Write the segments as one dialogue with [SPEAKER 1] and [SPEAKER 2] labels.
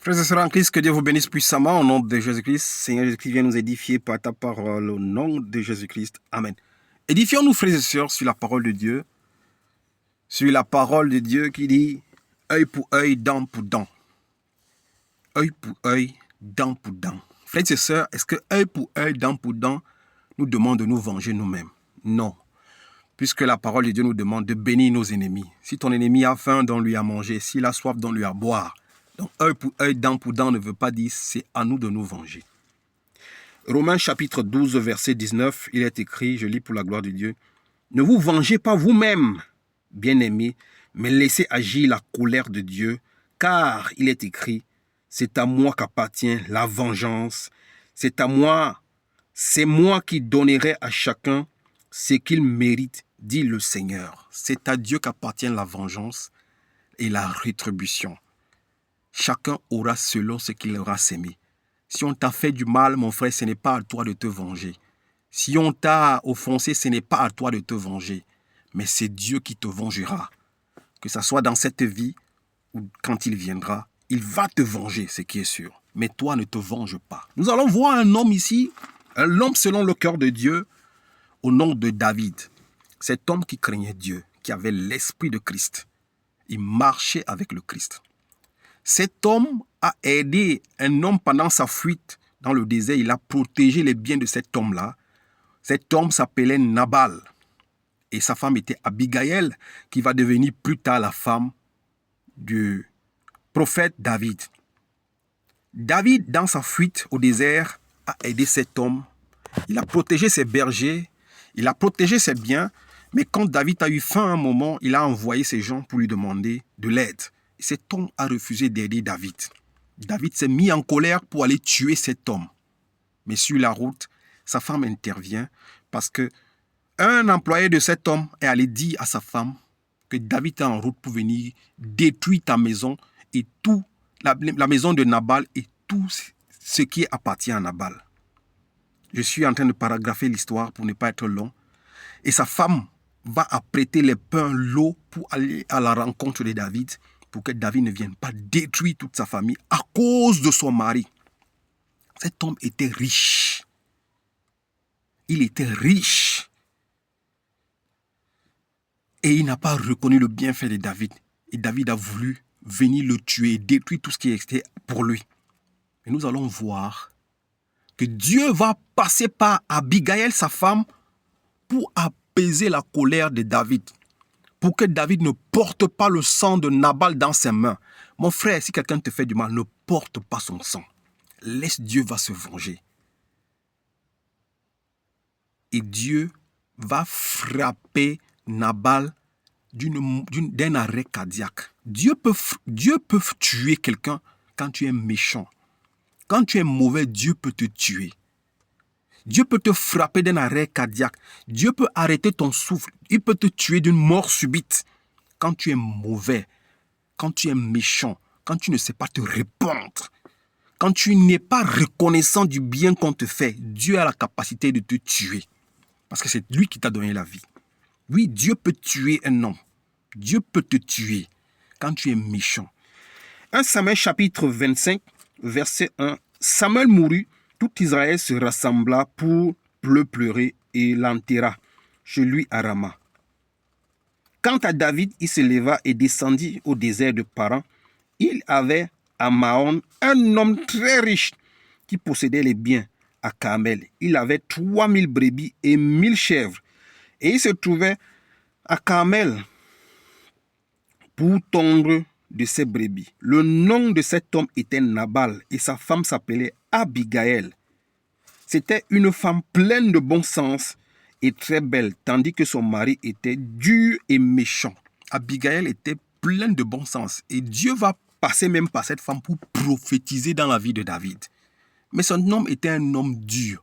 [SPEAKER 1] Frères et sœurs en Christ, que Dieu vous bénisse puissamment au nom de Jésus-Christ. Seigneur Jésus-Christ, viens nous édifier par ta parole au nom de Jésus-Christ. Amen. Édifions-nous, frères et sœurs, sur la parole de Dieu. Sur la parole de Dieu qui dit œil pour œil, dent pour dent. Œil pour œil, dent pour dent. Frères et sœurs, est-ce que œil pour œil, dent pour dent nous demande de nous venger nous-mêmes? Non. Puisque la parole de Dieu nous demande de bénir nos ennemis. Si ton ennemi a faim, donne-lui à manger. S'il a soif, donne-lui à boire. Donc, œil pour œil, dent pour dent ne veut pas dire c'est à nous de nous venger. Romains chapitre 12, verset 19, il est écrit, je lis pour la gloire de Dieu, « Ne vous vengez pas vous-même, bien-aimés, mais laissez agir la colère de Dieu, car il est écrit, c'est à moi qu'appartient la vengeance, c'est moi qui donnerai à chacun ce qu'il mérite, dit le Seigneur. » C'est à Dieu qu'appartient la vengeance et la rétribution. Chacun aura selon ce qu'il aura sémé. Si on t'a fait du mal, mon frère, ce n'est pas à toi de te venger. Si on t'a offensé, ce n'est pas à toi de te venger. Mais c'est Dieu qui te vengera. Que ce soit dans cette vie ou quand il viendra, il va te venger, ce qui est sûr. Mais toi, ne te venge pas. Nous allons voir un homme ici, un homme selon le cœur de Dieu, au nom de David. Cet homme qui craignait Dieu, qui avait l'esprit de Christ. Il marchait avec le Christ. Cet homme a aidé un homme pendant sa fuite dans le désert. Il a protégé les biens de cet homme-là. Cet homme s'appelait Nabal. Et sa femme était Abigail, qui va devenir plus tard la femme du prophète David. David, dans sa fuite au désert, a aidé cet homme. Il a protégé ses bergers. Il a protégé ses biens. Mais quand David a eu faim à un moment, il a envoyé ses gens pour lui demander de l'aide. Cet homme a refusé d'aider David. David s'est mis en colère pour aller tuer cet homme. Mais sur la route, sa femme intervient parce que un employé de cet homme est allé dire à sa femme que David est en route pour venir détruire ta maison et tout, la maison de Nabal et tout ce qui appartient à Nabal. Je suis en train de paragrapher l'histoire pour ne pas être long. Et sa femme va apprêter les pains, l'eau pour aller à la rencontre de David, pour que David ne vienne pas détruire toute sa famille à cause de son mari. Cet homme était riche. Il était riche. Et il n'a pas reconnu le bienfait de David. Et David a voulu venir le tuer et détruire tout ce qui était pour lui. Et nous allons voir que Dieu va passer par Abigail, sa femme, pour apaiser la colère de David. Pour que David ne porte pas le sang de Nabal dans ses mains. Mon frère, si quelqu'un te fait du mal, ne porte pas son sang. Laisse Dieu va se venger. Et Dieu va frapper Nabal d'un arrêt cardiaque. Dieu peut tuer quelqu'un quand tu es méchant. Quand tu es mauvais, Dieu peut te tuer. Dieu peut te frapper d'un arrêt cardiaque. Dieu peut arrêter ton souffle. Il peut te tuer d'une mort subite. Quand tu es mauvais, quand tu es méchant, quand tu ne sais pas te répondre, quand tu n'es pas reconnaissant du bien qu'on te fait, Dieu a la capacité de te tuer. Parce que c'est lui qui t'a donné la vie. Oui, Dieu peut tuer un homme. Dieu peut te tuer quand tu es méchant. 1 Samuel chapitre 25, verset 1. Samuel mourut. Tout Israël se rassembla pour le pleurer et l'enterra chez lui à Rama. Quant à David, il se leva et descendit au désert de Paran. Il avait à Maon un homme très riche qui possédait les biens à Carmel. Il avait 3000 brebis et 1000 chèvres. Et il se trouvait à Carmel pour tondre de ses brebis. Le nom de cet homme était Nabal et sa femme s'appelait Abigail. C'était une femme pleine de bon sens et très belle, tandis que son mari était dur et méchant. Abigail était pleine de bon sens et Dieu va passer même par cette femme pour prophétiser dans la vie de David. Mais son homme était un homme dur,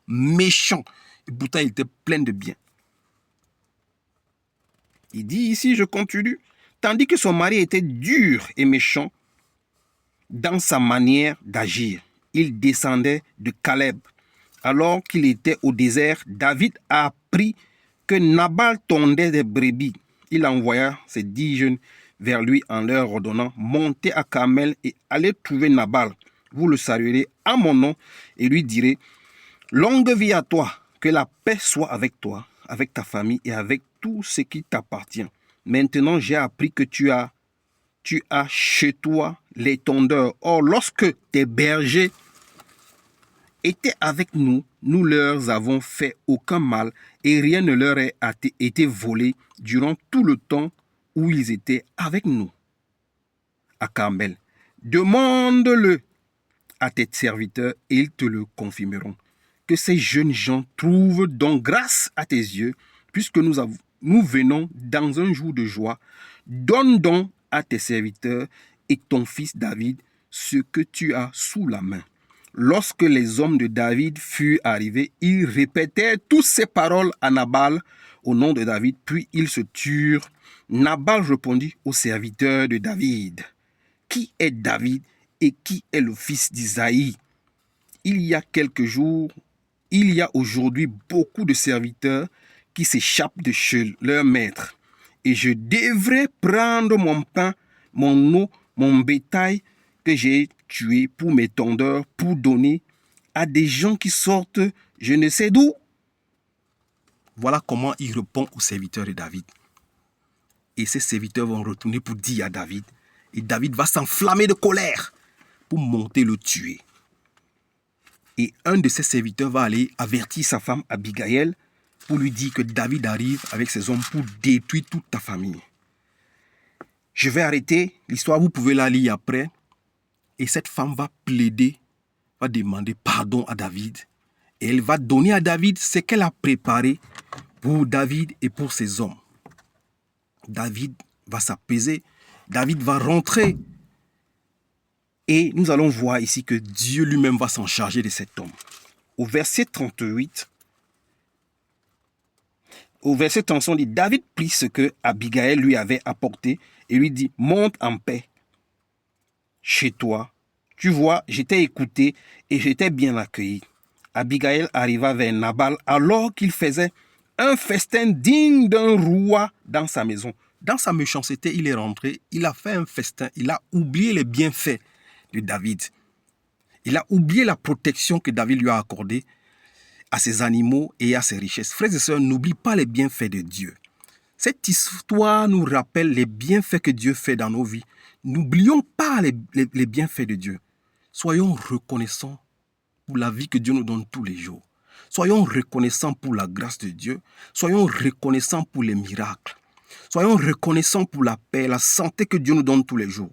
[SPEAKER 1] méchant, et pourtant il était plein de bien. Il dit ici, je continue, tandis que son mari était dur et méchant dans sa manière d'agir. Il descendait de Caleb. Alors qu'il était au désert, David a appris que Nabal tondait des brebis. Il envoya ses 10 jeunes vers lui en leur ordonnant, montez à Carmel et allez trouver Nabal. Vous le saluerez à mon nom et lui direz, longue vie à toi, que la paix soit avec toi, avec ta famille et avec tout ce qui t'appartient. Maintenant, j'ai appris que tu as chez toi les tondeurs. Or, lorsque tes bergers étaient avec nous, nous leur avons fait aucun mal et rien ne leur a été volé durant tout le temps où ils étaient avec nous à Carmel. Demande-le à tes serviteurs et ils te le confirmeront. Que ces jeunes gens trouvent donc grâce à tes yeux, puisque nous venons dans un jour de joie. Donne donc à tes serviteurs et ton fils David ce que tu as sous la main. Lorsque les hommes de David furent arrivés, ils répétèrent toutes ces paroles à Nabal au nom de David, puis ils se turent. Nabal répondit aux serviteurs de David, qui est David et qui est le fils d'Isaïe? Il y a aujourd'hui beaucoup de serviteurs qui s'échappent de chez leur maître. Et je devrais prendre mon pain, mon eau, mon bétail que j'ai tué pour mes tondeurs, pour donner à des gens qui sortent je ne sais d'où. Voilà comment il répond aux serviteurs de David. Et ces serviteurs vont retourner pour dire à David. Et David va s'enflammer de colère pour monter le tuer. Et un de ses serviteurs va aller avertir sa femme Abigail pour lui dire que David arrive avec ses hommes pour détruire toute ta famille. Je vais arrêter l'histoire, vous pouvez la lire après. Et cette femme va plaider, va demander pardon à David. Et elle va donner à David ce qu'elle a préparé pour David et pour ses hommes. David va s'apaiser, David va rentrer. Et nous allons voir ici que Dieu lui-même va s'en charger de cet homme. Au verset 38, on dit, David prit ce que Abigail lui avait apporté et lui dit, monte en paix chez toi. Tu vois, j'étais écouté et j'étais bien accueilli. Abigail arriva vers Nabal alors qu'il faisait un festin digne d'un roi dans sa maison. Dans sa méchanceté, il est rentré, il a fait un festin, il a oublié les bienfaits de David. Il a oublié la protection que David lui a accordée à ses animaux et à ses richesses. Frères et sœurs, n'oublie pas les bienfaits de Dieu. Cette histoire nous rappelle les bienfaits que Dieu fait dans nos vies. N'oublions pas les bienfaits de Dieu. Soyons reconnaissants pour la vie que Dieu nous donne tous les jours. Soyons reconnaissants pour la grâce de Dieu. Soyons reconnaissants pour les miracles. Soyons reconnaissants pour la paix, la santé que Dieu nous donne tous les jours.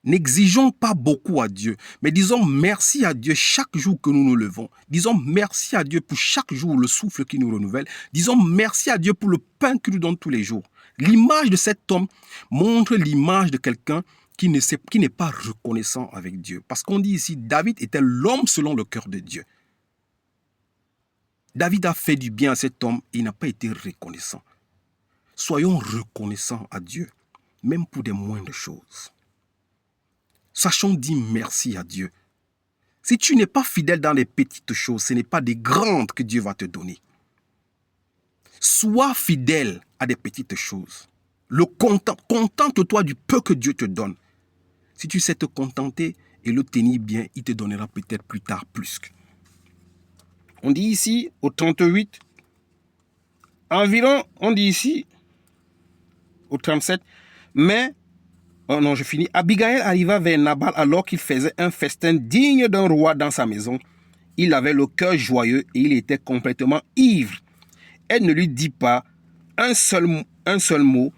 [SPEAKER 1] N'exigeons pas beaucoup à Dieu, mais disons merci à Dieu chaque jour que nous nous levons. Disons merci à Dieu pour chaque jour le souffle qui nous renouvelle. Disons merci à Dieu pour le pain qu'il nous donne tous les jours. L'image de cet homme montre l'image de quelqu'un qui n'est pas reconnaissant avec Dieu. Parce qu'on dit ici, David était l'homme selon le cœur de Dieu. David a fait du bien à cet homme et il n'a pas été reconnaissant. Soyons reconnaissants à Dieu, même pour des moindres choses. Sachons dire merci à Dieu. Si tu n'es pas fidèle dans les petites choses, ce n'est pas des grandes que Dieu va te donner. Sois fidèle à des petites choses. Contente-toi du peu que Dieu te donne. Si tu sais te contenter et le tenir bien, il te donnera peut-être plus tard plus. On dit ici, au 38, environ, on dit ici, au 37, mais... Oh non, je finis. Abigail arriva vers Nabal alors qu'il faisait un festin digne d'un roi dans sa maison. Il avait le cœur joyeux et il était complètement ivre. Elle ne lui dit pas un seul mot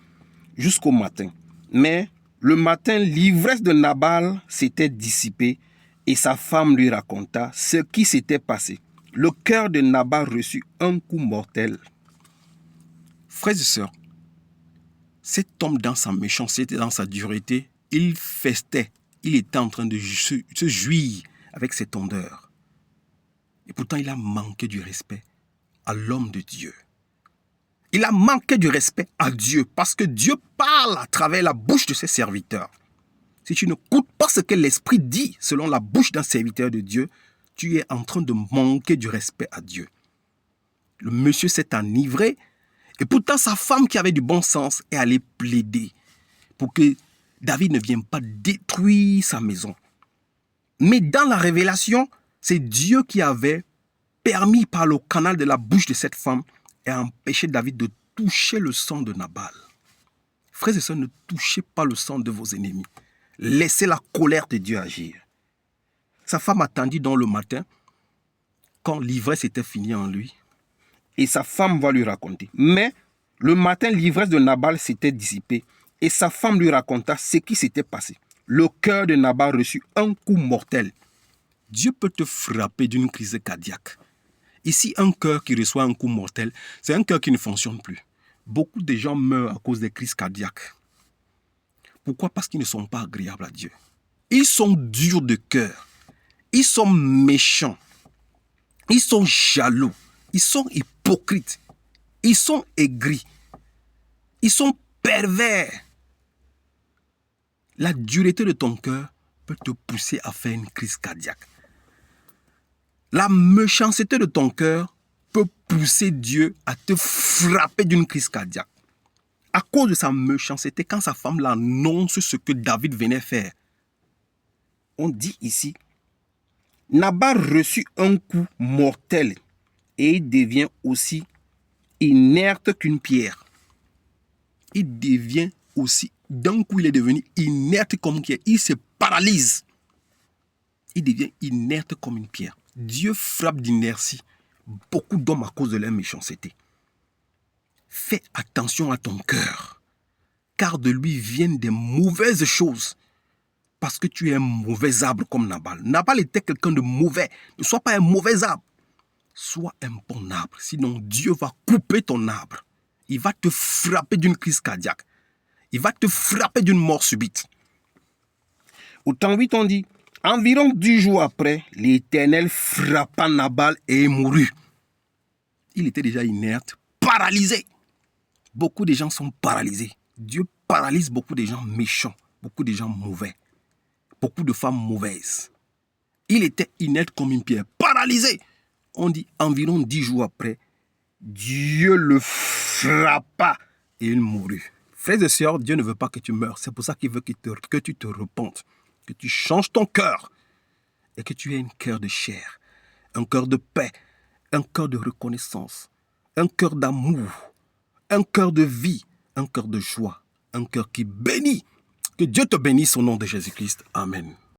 [SPEAKER 1] jusqu'au matin. Mais le matin, l'ivresse de Nabal s'était dissipée et sa femme lui raconta ce qui s'était passé. Le cœur de Nabal reçut un coup mortel. Frères et sœurs, cet homme, dans sa méchanceté, dans sa dureté, il festait. Il était en train de se jouir avec ses tondeurs. Et pourtant, il a manqué du respect à l'homme de Dieu. Il a manqué du respect à Dieu parce que Dieu parle à travers la bouche de ses serviteurs. Si tu n'écoutes pas ce que l'Esprit dit selon la bouche d'un serviteur de Dieu, tu es en train de manquer du respect à Dieu. Le monsieur s'est enivré. Et pourtant, sa femme qui avait du bon sens est allée plaider pour que David ne vient pas détruire sa maison. Mais dans la révélation, c'est Dieu qui avait permis par le canal de la bouche de cette femme et a empêché David de toucher le sang de Nabal. Frères et sœurs, ne touchez pas le sang de vos ennemis. Laissez la colère de Dieu agir. Sa femme attendit dans le matin, quand l'ivresse était finie en lui, et sa femme va lui raconter. Mais le matin, l'ivresse de Nabal s'était dissipée, et sa femme lui raconta ce qui s'était passé. Le cœur de Nabal reçut un coup mortel. Dieu peut te frapper d'une crise cardiaque. Ici, un cœur qui reçoit un coup mortel, c'est un cœur qui ne fonctionne plus. Beaucoup de gens meurent à cause des crises cardiaques. Pourquoi? Parce qu'ils ne sont pas agréables à Dieu. Ils sont durs de cœur. Ils sont méchants. Ils sont jaloux. Ils sont hypocrites. Ils sont aigris. Ils sont pervers. La dureté de ton cœur peut te pousser à faire une crise cardiaque. La méchanceté de ton cœur peut pousser Dieu à te frapper d'une crise cardiaque. À cause de sa méchanceté, quand sa femme l'annonce ce que David venait faire, on dit ici, Nabal reçut un coup mortel et il devient aussi inerte qu'une pierre. Il devient aussi, d'un coup, il est devenu inerte comme une pierre. Il se paralyse. Il devient inerte comme une pierre. Dieu frappe d'inertie beaucoup d'hommes à cause de leur méchanceté. Fais attention à ton cœur, car de lui viennent des mauvaises choses. Parce que tu es un mauvais arbre comme Nabal. Nabal était quelqu'un de mauvais. Ne sois pas un mauvais arbre. Sois un bon arbre. Sinon, Dieu va couper ton arbre. Il va te frapper d'une crise cardiaque. Il va te frapper d'une mort subite. Au temps 8, on dit, environ 10 jours après, l'Éternel frappa Nabal et il mourut. Il était déjà inerte, paralysé. Beaucoup de gens sont paralysés. Dieu paralyse beaucoup de gens méchants, beaucoup de gens mauvais, beaucoup de femmes mauvaises. Il était inerte comme une pierre, paralysé. On dit environ 10 jours après, Dieu le frappa et il mourut. Frères et sœurs, Dieu ne veut pas que tu meurs. C'est pour ça qu'il veut que tu te repentes, que tu changes ton cœur et que tu aies un cœur de chair, un cœur de paix, un cœur de reconnaissance, un cœur d'amour, un cœur de vie, un cœur de joie, un cœur qui bénit. Que Dieu te bénisse au nom de Jésus-Christ. Amen.